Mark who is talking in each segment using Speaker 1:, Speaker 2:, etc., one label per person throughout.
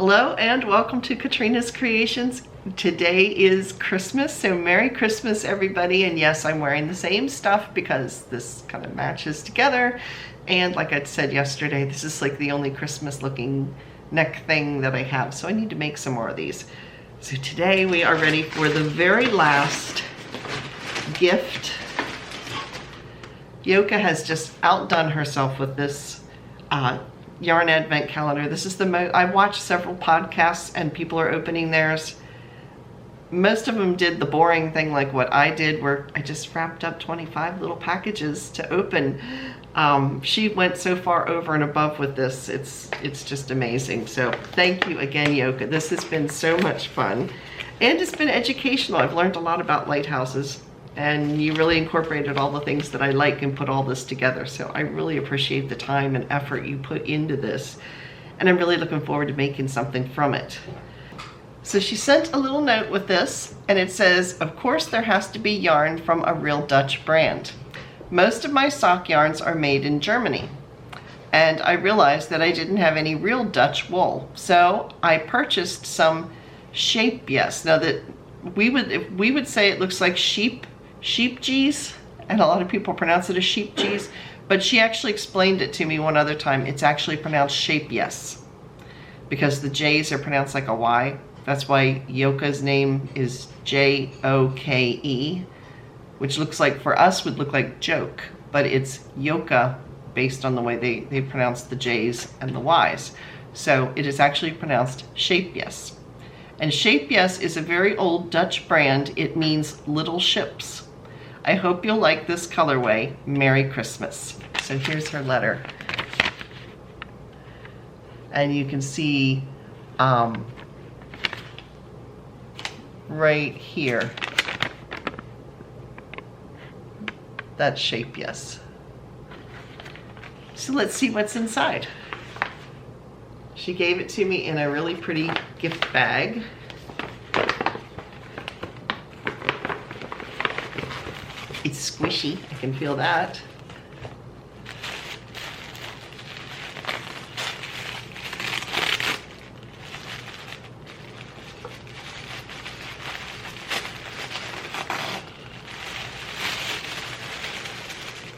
Speaker 1: Hello and welcome to Katrina's Creations. Today is Christmas, so Merry Christmas everybody. And yes, I'm wearing the same stuff because this kind of matches together. And like I said yesterday, this is like the only Christmas looking neck thing that I have. So I need to make some more of these. So today we are ready for the very last gift. Yoka has just outdone herself with this yarn advent calendar. This is I've watched several podcasts and people are opening theirs. Most of them did the boring thing like what I did, where I just wrapped up 25 little packages to open. She went so far over and above with this. It's just amazing. So thank you again, Yoka. This has been so much fun and it's been educational. I've learned a lot about lighthouses. And you really incorporated all the things that I like and put all this together. So I really appreciate the time and effort you put into this. And I'm really looking forward to making something from it. So she sent a little note with this, and it says, of course there has to be yarn from a real Dutch brand. Most of my sock yarns are made in Germany. And I realized that I didn't have any real Dutch wool. So I purchased some Shapejes. Now that we would say it looks like sheep G's, and a lot of people pronounce it as sheep G's, but she actually explained it to me one other time. It's actually pronounced Shapejes because the J's are pronounced like a Y. That's why Yoka's name is J-O-K-E, which looks like, for us, would look like joke, but it's Yoka based on the way they pronounce the J's and the Y's. So it is actually pronounced Shapejes. And Shapejes is a very old Dutch brand. It means little ships. I hope you'll like this colorway. Merry Christmas. So here's her letter. And you can see right here, that's Shapejes. So let's see what's inside. She gave it to me in a really pretty gift bag. It's squishy, I can feel that.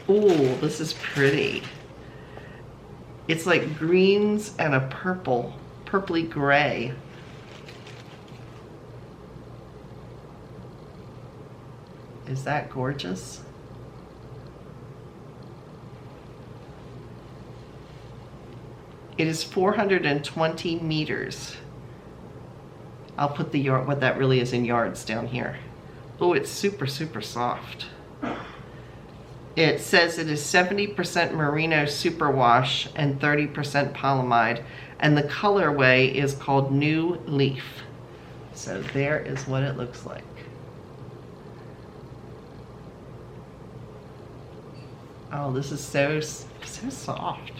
Speaker 1: Ooh, this is pretty. It's like greens and a purpley gray. Is that gorgeous? It is 420 meters. I'll put the yard, what that really is in yards down here. Oh, it's super, super soft. It says it is 70% merino superwash and 30% polyamide, and the colorway is called New Leaf. So there is what it looks like. Oh, this is so soft.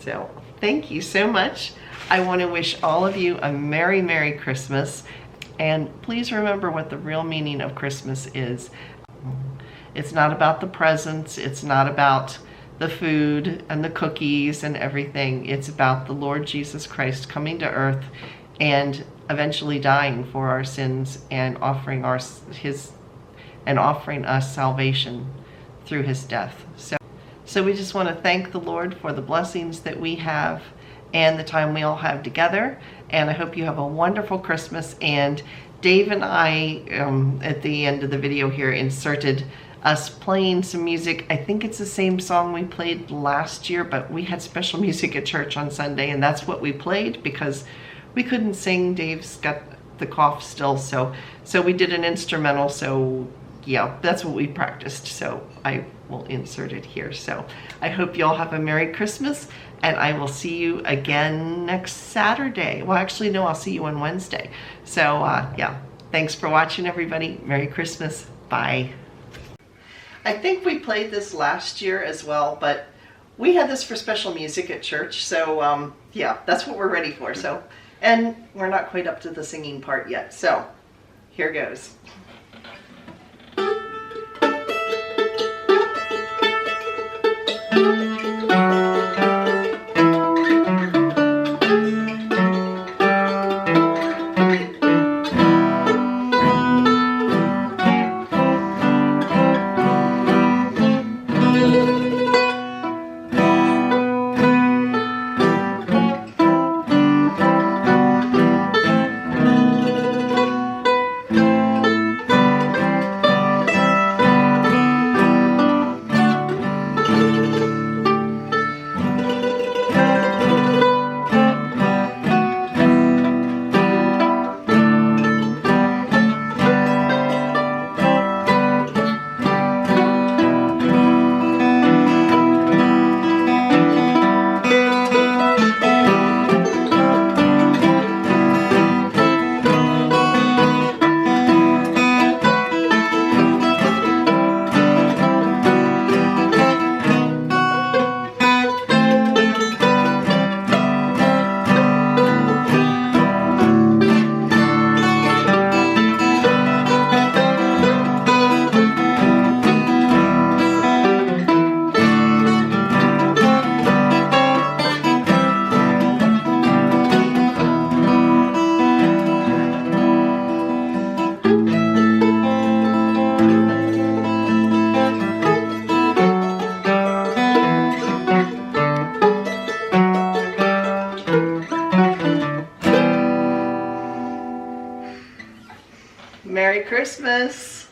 Speaker 1: So thank you so much. I want to wish all of you a Merry, Merry Christmas. And please remember what the real meaning of Christmas is. It's not about the presents. It's not about the food and the cookies and everything. It's about the Lord Jesus Christ coming to earth and eventually dying for our sins and offering us salvation through his death. So we just want to thank the Lord for the blessings that we have and the time we all have together. And I hope you have a wonderful Christmas. And Dave and I, at the end of the video here, inserted us playing some music. I think it's the same song we played last year, but we had special music at church on Sunday, and that's what we played because we couldn't sing. Dave's got the cough still, so we did an instrumental. So yeah, that's what we practiced. So I will insert it here. So I hope you all have a Merry Christmas, and I will see you again next Saturday. Well, actually, no, I'll see you on Wednesday. So yeah, thanks for watching, everybody. Merry Christmas. Bye. I think we played this last year as well, but we had this for special music at church. So yeah, that's what we're ready for. So, and we're not quite up to the singing part yet. So here goes. Christmas.